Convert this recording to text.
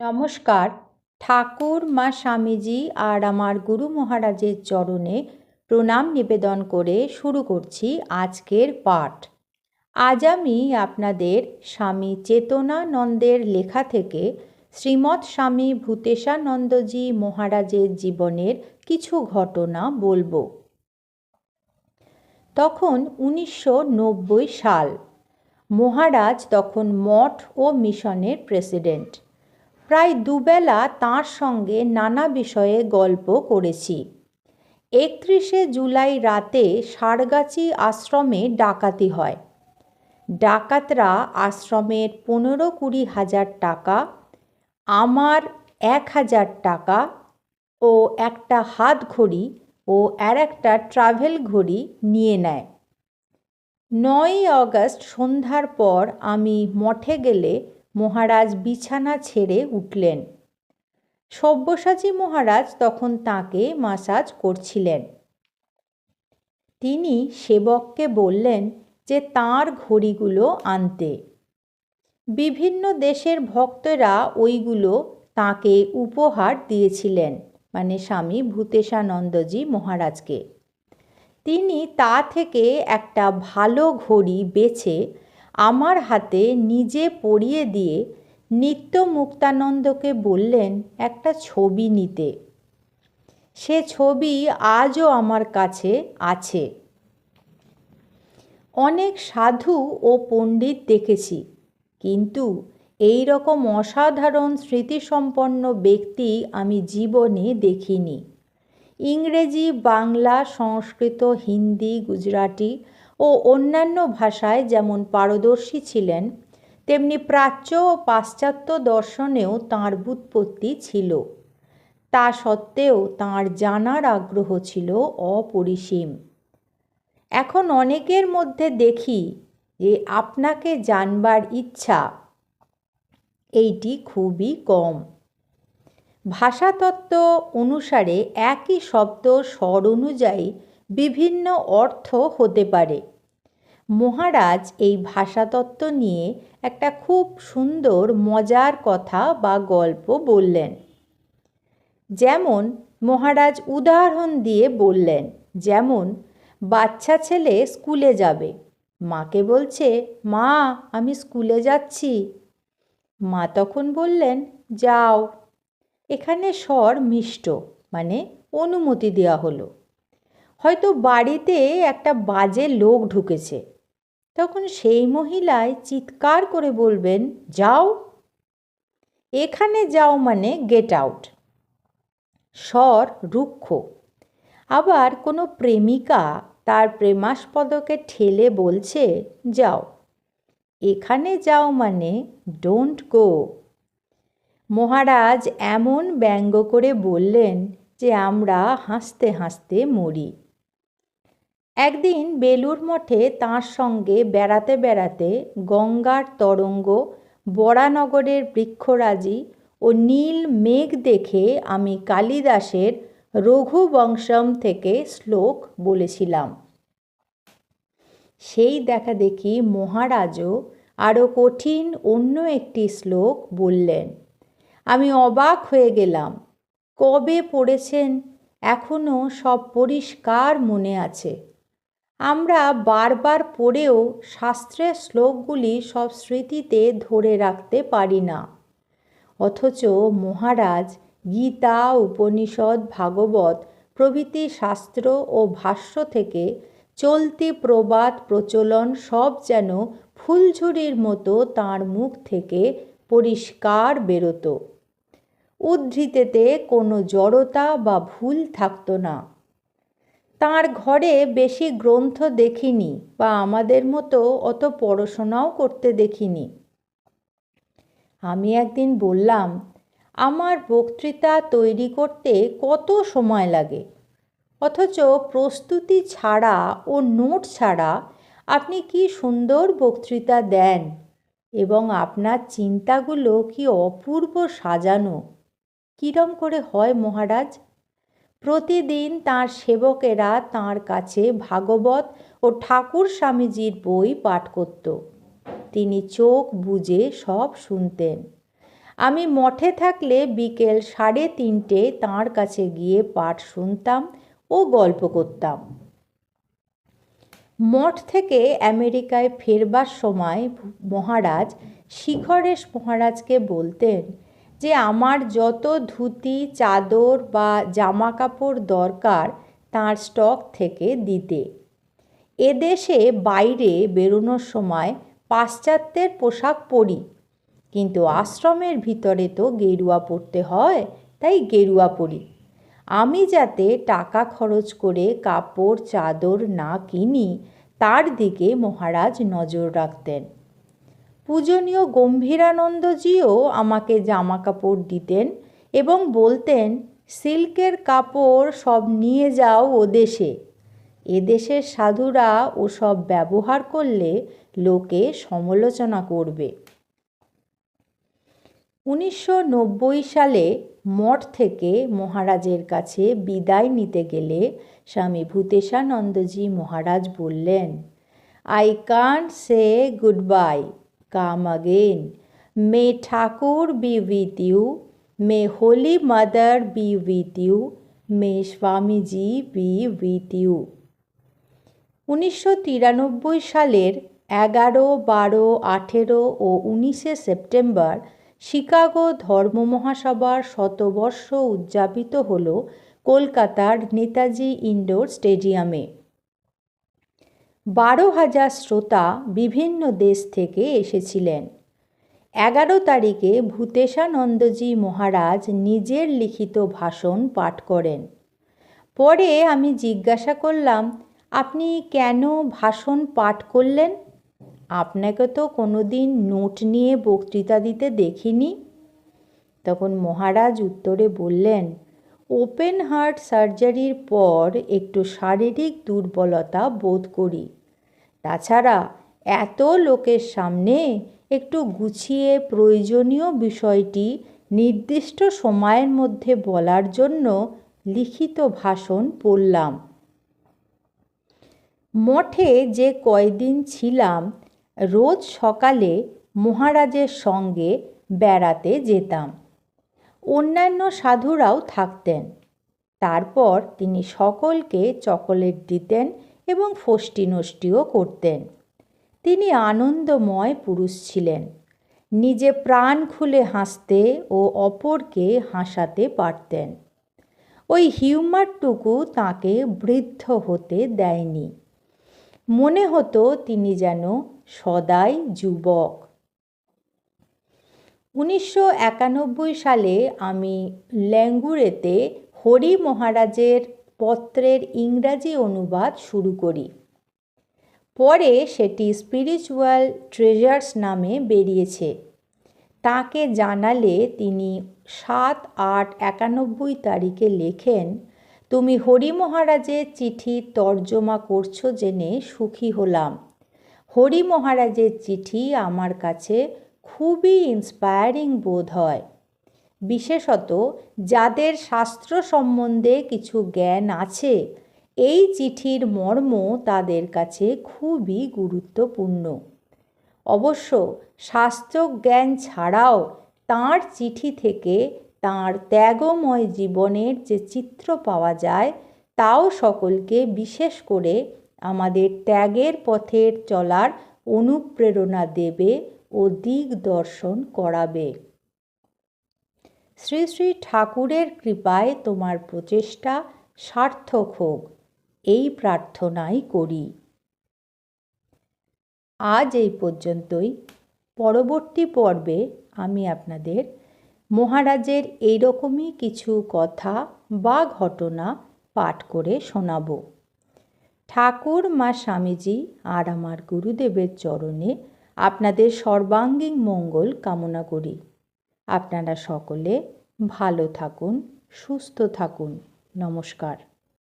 নমস্কার। ঠাকুর মা স্বামীজি আর আমার গুরু মহারাজের চরণে প্রণাম নিবেদন করে শুরু করছি আজকের পাঠ। আজ আমি আপনাদের স্বামী চেতনানন্দের লেখা থেকে শ্রীমৎ স্বামী ভূতেশানন্দজি মহারাজের জীবনের কিছু ঘটনা বলবো। তখন 1990 সাল। মহারাজ তখন মঠ ও মিশনের প্রেসিডেন্ট। প্রায় দুবেলা তাঁর সঙ্গে নানা বিষয়ে গল্প করেছি। 31শে জুলাই রাতে সারগাছি আশ্রমে ডাকাতি হয়। ডাকাতরা আশ্রমের 15-20 হাজার টাকা, আমার 1000 টাকা ও একটা হাত ঘড়ি ও একটা ট্রাভেল ঘড়ি নিয়ে নেয়। 9ই আগস্ট সন্ধ্যার পর আমি মঠে গেলে মহারাজ বিছানা ছেড়ে উঠলেন। সব্যসাচী মহারাজ তখন তাঁকে মাসাজ করছিলেন। তিনি সেবককে বললেন যে তাঁর ঘড়িগুলো আনতে। বিভিন্ন দেশের ভক্তরা ওইগুলো তাঁকে উপহার দিয়েছিলেন, মানে স্বামী ভূতেশানন্দজি মহারাজকে। তিনি তা থেকে একটা ভালো ঘড়ি বেছে আমার হাতে নিজে পরিয়ে দিয়ে নিত্য মুক্তানন্দকে বললেন একটা ছবি নিতে। সে ছবি আজও আমার কাছে আছে। অনেক সাধু ও পণ্ডিত দেখেছি, কিন্তু এই রকম অসাধারণ স্মৃতিসম্পন্ন ব্যক্তি আমি জীবনে দেখিনি। ইংরেজি, বাংলা, সংস্কৃত, হিন্দি, গুজরাটি ও অন্যান্য ভাষায় যেমন পারদর্শী ছিলেন, তেমনি প্রাচ্য ও পাশ্চাত্য দর্শনেও তাঁর ব্যুৎপত্তি ছিল। তা সত্ত্বেও তাঁর জানার আগ্রহ ছিল অপরিসীম। এখন অনেকের মধ্যে দেখি যে আপনাকে জানবার ইচ্ছা এইটি খুবই কম। ভাষাতত্ত্ব অনুসারে একই শব্দ স্বর অনুযায়ী বিভিন্ন অর্থ হতে পারে। মহারাজ এই ভাষাতত্ত্ব নিয়ে একটা খুব সুন্দর মজার কথা বা গল্প বললেন। যেমন মহারাজ উদাহরণ দিয়ে বললেন, যেমন বাচ্চা ছেলে স্কুলে যাবে, মাকে বলছে, মা আমি স্কুলে যাচ্ছি। মা তখন বললেন, যাও। এখানে স্বর মিষ্ট, মানে অনুমতি দেওয়া হলো। হয়তো বাড়িতে একটা বাজে লোক ঢুকেছে, তখন সেই মহিলায় চিৎকার করে বলবেন, যাও। এখানে যাও মানে গেট আউট। স্বর রুক্ষ। আবার কোনো প্রেমিকা তার প্রেমাস্পদকে ঠেলে বলছে, যাও। এখানে যাও মানে ডোন্ট গো। মহারাজ এমন ব্যঙ্গ করে বললেন যে আমরা হাসতে হাসতে মরি। একদিন বেলুর মঠে তাঁর সঙ্গে বেড়াতে বেড়াতে গঙ্গার তরঙ্গ, বরানগরের বৃক্ষরাজি ও নীল মেঘ দেখে আমি কালিদাসের রঘুবংশম থেকে শ্লোক বলেছিলাম। সেই দেখা দেখি মহারাজও আরও কঠিন অন্য একটি শ্লোক বললেন। আমি অবাক হয়ে গেলাম। কবে পড়েছেন এখনও সব পরিষ্কার মনে আছে। আমরা বারবার পড়েও শাস্ত্রের শ্লোকগুলি সব স্মৃতিতে ধরে রাখতে পারি না। অথচ মহারাজ গীতা, উপনিষদ, ভাগবত প্রভৃতি শাস্ত্র ও ভাষ্য থেকে চলতি প্রবাদ প্রচলন সব যেন ফুলঝুরির মতো তাঁর মুখ থেকে পরিষ্কার বেরোতো। উদ্ধৃতিতে কোনো জড়তা বা ভুল থাকতো না। তাঁর ঘরে বেশি গ্রন্থ দেখিনি বা আমাদের মতো অত পড়াশোনাও করতে দেখিনি। আমি একদিন বললাম, আমার বক্তৃতা তৈরি করতে কত সময় লাগে, অথচ প্রস্তুতি ছাড়া ও নোট ছাড়া আপনি কি সুন্দর বক্তৃতা দেন এবং আপনার চিন্তাগুলো কি অপূর্ব সাজানো। কিরম করে হয় মহারাজ? প্রতিদিন তাঁর সেবকেরা তাঁর কাছে ভাগবত ও ঠাকুর স্বামীজির বই পাঠ করত। তিনি চোখ বুজে সব শুনতেন। আমি মঠে থাকলে বিকেল 3:30 তাঁর কাছে গিয়ে পাঠ শুনতাম ও গল্প করতাম। মঠ থেকে আমেরিকায় ফেরবার সময় মহারাজ শিখরেশ মহারাজকে বলতেন যে আমার যত ধুতি, চাদর বা জামা কাপড় দরকার তাঁর স্টক থেকে দিতে। এদেশে বাইরে বেরোনোর সময় পাশ্চাত্যের পোশাক পরি, কিন্তু আশ্রমের ভিতরে তো গেরুয়া পরতে হয়, তাই গেরুয়া পরি। আমি যাতে টাকা খরচ করে কাপড় চাদর না কিনি তার দিকে মহারাজ নজর রাখতেন। পূজনীয় গম্ভীরানন্দজিও আমাকে জামা কাপড় দিতেন এবং বলতেন, সিল্কের কাপড় সব নিয়ে যাও ওদেশে। এদেশের সাধুরা ওসব ব্যবহার করলে লোকে সমালোচনা করবে। 1990 সালে মঠ থেকে মহারাজের কাছে বিদায় নিতে গেলে স্বামী ভূতেশানন্দজি মহারাজ বললেন, I can't say goodbye, come again, may Thakur be with you, may holy mother be with you, may Swamiji be with you. 1993 সালের 11, 12, 18 ও 19 সেপ্টেম্বর শিকাগো ধর্ম মহাসভার শতবর্ষ উদযাপিত হল কলকাতার নেতাজি ইন্ডোর স্টেডিয়ামে। 12,000 শ্রোতা বিভিন্ন দেশ থেকে এসেছিলেন। 11 তারিখে ভূতেশানন্দজি মহারাজ নিজের লিখিত ভাষণ পাঠ করেন। পরে আমি জিজ্ঞাসা করলাম, আপনি কেন ভাষণ পাঠ করলেন? আপনাকে তো কোনোদিন নোট নিয়ে বক্তৃতা দিতে দেখিনি। তখন মহারাজ উত্তরে বললেন, ওপেন হার্ট সার্জারির পর একটু শারীরিক দুর্বলতা বোধ করি। তাছাড়া এত লোকের সামনে একটু গুছিয়ে প্রয়োজনীয় বিষয়টি নির্দিষ্ট সময়ের মধ্যে বলার জন্য লিখিত ভাষণ পড়লাম। মঠে যে কয়দিন ছিলাম রোজ সকালে মহারাজের সঙ্গে বেড়াতে যেতাম। অন্যান্য সাধুরাও থাকতেন। তারপর তিনি সকলকে চকোলেট দিতেন এবং ফষ্টি নষ্টিও করতেন। তিনি আনন্দময় পুরুষ ছিলেন। নিজে প্রাণ খুলে হাসতে ও অপরকে হাসাতে পারতেন। ওই হিউমারটুকু তাঁকে বৃদ্ধ হতে দেয়নি। মনে হতো তিনি যেন সদাই যুবক। 1991 সালে আমি ল্যাঙ্গুরেতে হরি মহারাজের পত্রের ইংরাজি অনুবাদ শুরু করি। পরে সেটি স্পিরিচুয়াল ট্রেজার্স নামে বেরিয়েছে। তাকে জানালে তিনি 7/8/91 তারিখে লেখেন, তুমি হরি মহারাজের চিঠি তর্জমা করছো জেনে সুখী হলাম। হরি মহারাজের চিঠি আমার কাছে খুবই ইন্সপায়ারিং বোধ হয়। বিশেষত যাদের শাস্ত্র সম্বন্ধে কিছু জ্ঞান আছে, এই চিঠির মর্ম তাদের কাছে খুবই গুরুত্বপূর্ণ। অবশ্য শাস্ত্র জ্ঞান ছাড়াও তাঁর চিঠি থেকে তাঁর ত্যাগময় জীবনের যে চিত্র পাওয়া যায় তাও সকলকে, বিশেষ করে আমাদের ত্যাগের পথের চলার অনুপ্রেরণা দেবে ও দিক দর্শন করাবে। শ্রী শ্রী ঠাকুরের কৃপায় তোমার প্রচেষ্টা সার্থক হোক, এই প্রার্থনাই করি। আজ এই পর্যন্তই। পরবর্তী পর্বে আমি আপনাদের মহারাজের এইরকমই কিছু কথা বা ঘটনা পাঠ করে শোনাব। ঠাকুর, মা স্বামীজি আর আমার গুরুদেবের চরণে আপনাদের সর্বাঙ্গীন মঙ্গল কামনা করি। আপনারা সকলে ভালো থাকুন, সুস্থ থাকুন। নমস্কার।